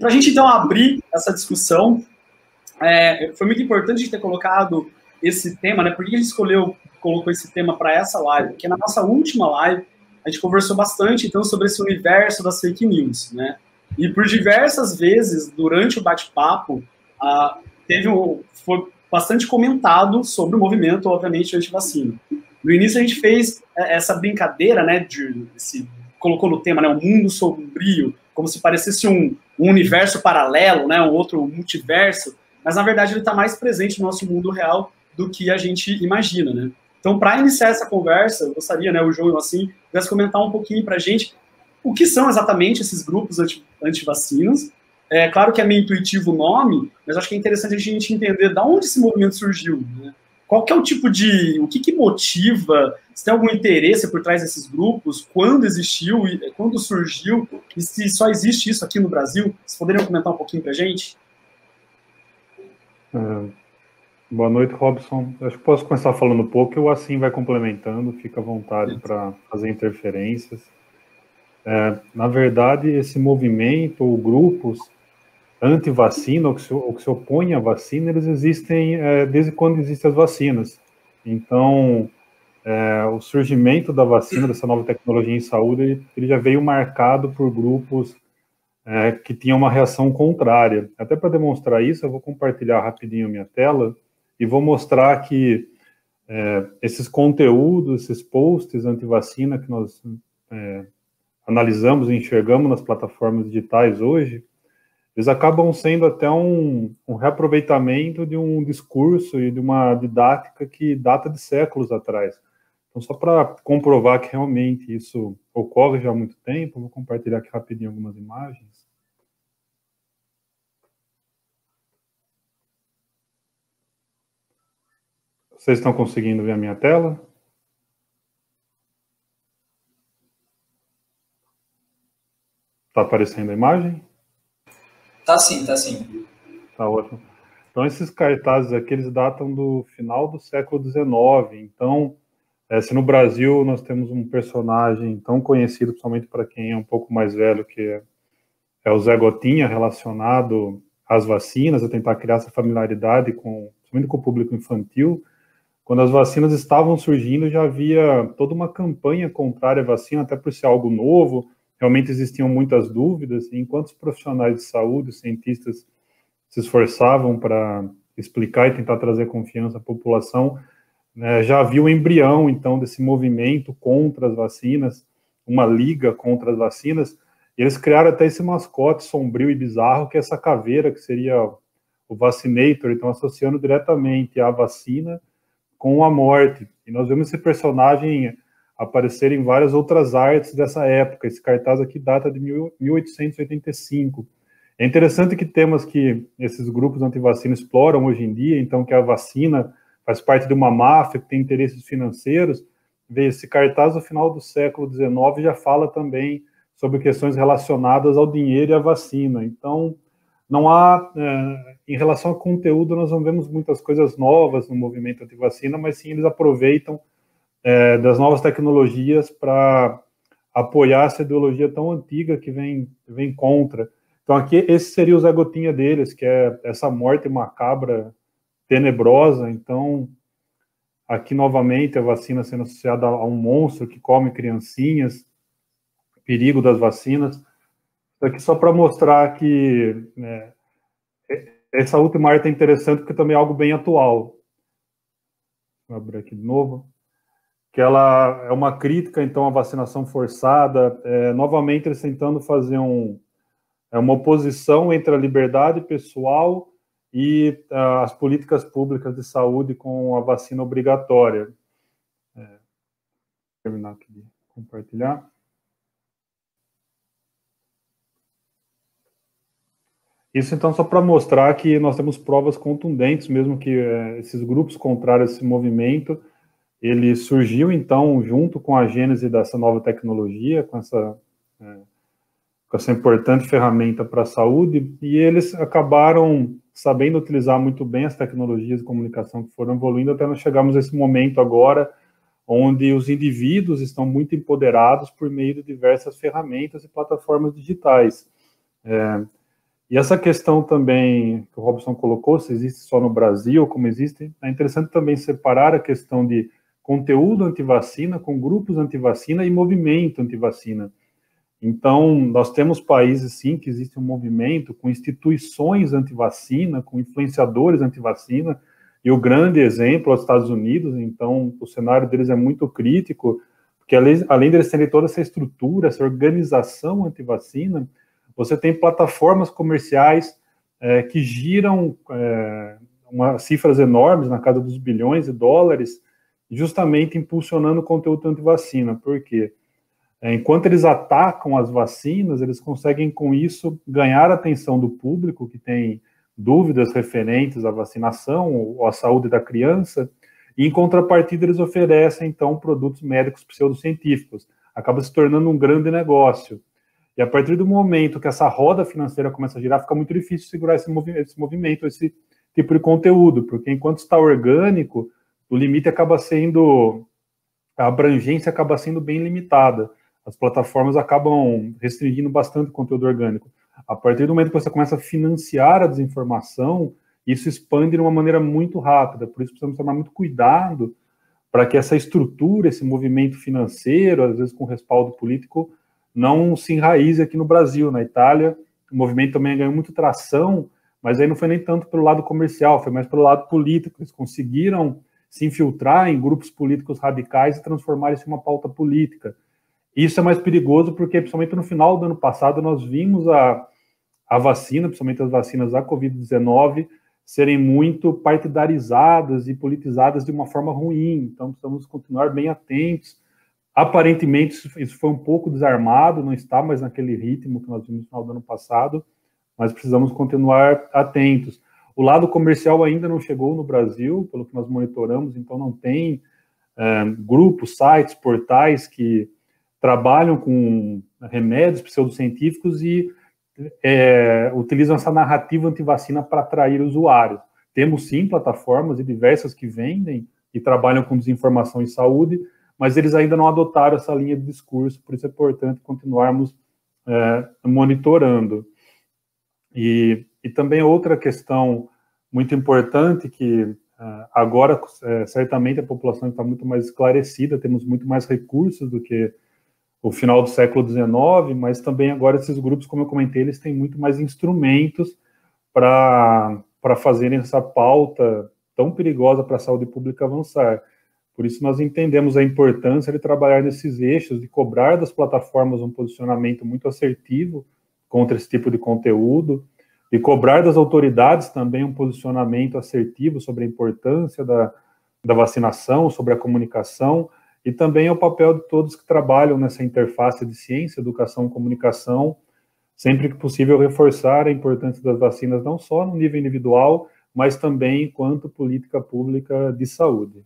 para a gente, então, abrir essa discussão, foi muito importante a gente ter colocado esse tema, né? Por que a gente colocou esse tema para essa live? Porque na nossa última live, a gente conversou bastante, então, sobre esse universo das fake news, né? E por diversas vezes, durante o bate-papo, foi bastante comentado sobre o movimento, obviamente, anti-vacina. No início, a gente fez essa brincadeira, né? Colocou no tema, né? Um mundo sombrio, como se parecesse um universo paralelo, né? Um outro multiverso, mas, na verdade, ele está mais presente no nosso mundo real do que a gente imagina, né? Então, para iniciar essa conversa, eu gostaria, né, o João, assim, pudesse comentar um pouquinho para a gente o que são exatamente esses grupos anti-vacinas. É claro que é meio intuitivo o nome, mas acho que é interessante a gente entender de onde esse movimento surgiu, né? Qual que é o tipo de... O que motiva? Se tem algum interesse por trás desses grupos? Quando existiu? Quando surgiu? E se só existe isso aqui no Brasil? Vocês poderiam comentar um pouquinho para a gente? Boa noite, Robson. Acho que posso começar falando um pouco, ou assim vai complementando, fica à vontade para fazer interferências. Na verdade, esse movimento, ou grupos anti-vacina, ou que se opõem à vacina, eles existem desde quando existem as vacinas. Então, o surgimento da vacina, dessa nova tecnologia em saúde, ele já veio marcado por grupos que tinham uma reação contrária. Até para demonstrar isso, eu vou compartilhar rapidinho a minha tela e vou mostrar que esses conteúdos, esses posts anti-vacina que nós analisamos e enxergamos nas plataformas digitais hoje, eles acabam sendo até um reaproveitamento de um discurso e de uma didática que data de séculos atrás. Então, só para comprovar que realmente isso ocorre já há muito tempo, eu vou compartilhar aqui rapidinho algumas imagens. Vocês estão conseguindo ver a minha tela? Está aparecendo a imagem? Tá sim, tá sim. Tá ótimo. Então, esses cartazes aqui, eles datam do final do século XIX. Então, se no Brasil nós temos um personagem tão conhecido, principalmente para quem é um pouco mais velho, que é o Zé Gotinha, relacionado às vacinas, a tentar criar essa familiaridade principalmente com o público infantil. Quando as vacinas estavam surgindo, já havia toda uma campanha contrária à vacina, até por ser algo novo, realmente existiam muitas dúvidas, e enquanto os profissionais de saúde, os cientistas, se esforçavam para explicar e tentar trazer confiança à população, já havia o embrião, então, desse movimento contra as vacinas, uma liga contra as vacinas, e eles criaram até esse mascote sombrio e bizarro, que é essa caveira, que seria o vacinator, então, associando diretamente a vacina com a morte. E nós vemos esse personagem aparecer em várias outras artes dessa época. Esse cartaz aqui data de 1885. É interessante que temas que esses grupos anti-vacina exploram hoje em dia, então que a vacina faz parte de uma máfia que tem interesses financeiros, esse cartaz no final do século XIX já fala também sobre questões relacionadas ao dinheiro e à vacina. Então, não há, em relação ao conteúdo, nós não vemos muitas coisas novas no movimento anti-vacina, mas sim eles aproveitam das novas tecnologias para apoiar essa ideologia tão antiga que vem contra. Então, aqui, esse seria o Zé Gotinha deles, que é essa morte macabra, tenebrosa. Então, aqui, novamente, a vacina sendo associada a um monstro que come criancinhas, perigo das vacinas. Isso aqui só para mostrar que essa última arte é interessante, porque também é algo bem atual. Vou abrir aqui de novo. Que ela é uma crítica, então, à vacinação forçada. Novamente, eles tentando fazer uma oposição entre a liberdade pessoal e as políticas públicas de saúde com a vacina obrigatória. Vou terminar aqui de compartilhar. Isso, então, só para mostrar que nós temos provas contundentes, mesmo que esses grupos contrários a esse movimento, ele surgiu, então, junto com a gênese dessa nova tecnologia, com essa importante ferramenta para a saúde, e eles acabaram sabendo utilizar muito bem as tecnologias de comunicação que foram evoluindo, até nós chegamos a esse momento agora, onde os indivíduos estão muito empoderados por meio de diversas ferramentas e plataformas digitais. E essa questão também que o Robson colocou, se existe só no Brasil, como existe, é interessante também separar a questão de conteúdo antivacina com grupos antivacina e movimento antivacina. Então, nós temos países, sim, que existe um movimento com instituições antivacina, com influenciadores antivacina, e o grande exemplo é os Estados Unidos. Então, o cenário deles é muito crítico, porque além deles terem toda essa estrutura, essa organização antivacina, você tem plataformas comerciais que giram cifras enormes, na casa dos bilhões de dólares, justamente impulsionando o conteúdo antivacina. Por quê? Enquanto eles atacam as vacinas, eles conseguem, com isso, ganhar a atenção do público que tem dúvidas referentes à vacinação ou à saúde da criança, e, em contrapartida, eles oferecem, então, produtos médicos pseudocientíficos. Acaba se tornando um grande negócio. E, a partir do momento que essa roda financeira começa a girar, fica muito difícil segurar esse movimento, esse tipo de conteúdo, porque, enquanto está orgânico, o limite acaba sendo... a abrangência acaba sendo bem limitada. As plataformas acabam restringindo bastante o conteúdo orgânico. A partir do momento que você começa a financiar a desinformação, isso expande de uma maneira muito rápida. Por isso precisamos tomar muito cuidado para que essa estrutura, esse movimento financeiro, às vezes com respaldo político, não se enraize aqui no Brasil. Na Itália, o movimento também ganhou muito tração, mas aí não foi nem tanto pelo lado comercial, foi mais pelo lado político. Eles conseguiram se infiltrar em grupos políticos radicais e transformar isso em uma pauta política. Isso é mais perigoso porque, principalmente no final do ano passado, nós vimos a vacina, principalmente as vacinas da Covid-19, serem muito partidarizadas e politizadas de uma forma ruim. Então, precisamos continuar bem atentos. Aparentemente, isso foi um pouco desarmado, não está mais naquele ritmo que nós vimos no final do ano passado, mas precisamos continuar atentos. O lado comercial ainda não chegou no Brasil, pelo que nós monitoramos, então não tem grupos, sites, portais que trabalham com remédios pseudocientíficos e utilizam essa narrativa antivacina para atrair usuários. Temos, sim, plataformas e diversas que vendem e trabalham com desinformação em saúde, mas eles ainda não adotaram essa linha de discurso, por isso é importante continuarmos monitorando. E também outra questão muito importante, que agora, certamente, a população está muito mais esclarecida, temos muito mais recursos do que o final do século XIX, mas também agora esses grupos, como eu comentei, eles têm muito mais instrumentos para fazerem essa pauta tão perigosa para a saúde pública avançar. Por isso nós entendemos a importância de trabalhar nesses eixos, de cobrar das plataformas um posicionamento muito assertivo contra esse tipo de conteúdo, de cobrar das autoridades também um posicionamento assertivo sobre a importância da vacinação, sobre a comunicação, e também é o papel de todos que trabalham nessa interface de ciência, educação e comunicação, sempre que possível reforçar a importância das vacinas, não só no nível individual, mas também enquanto política pública de saúde.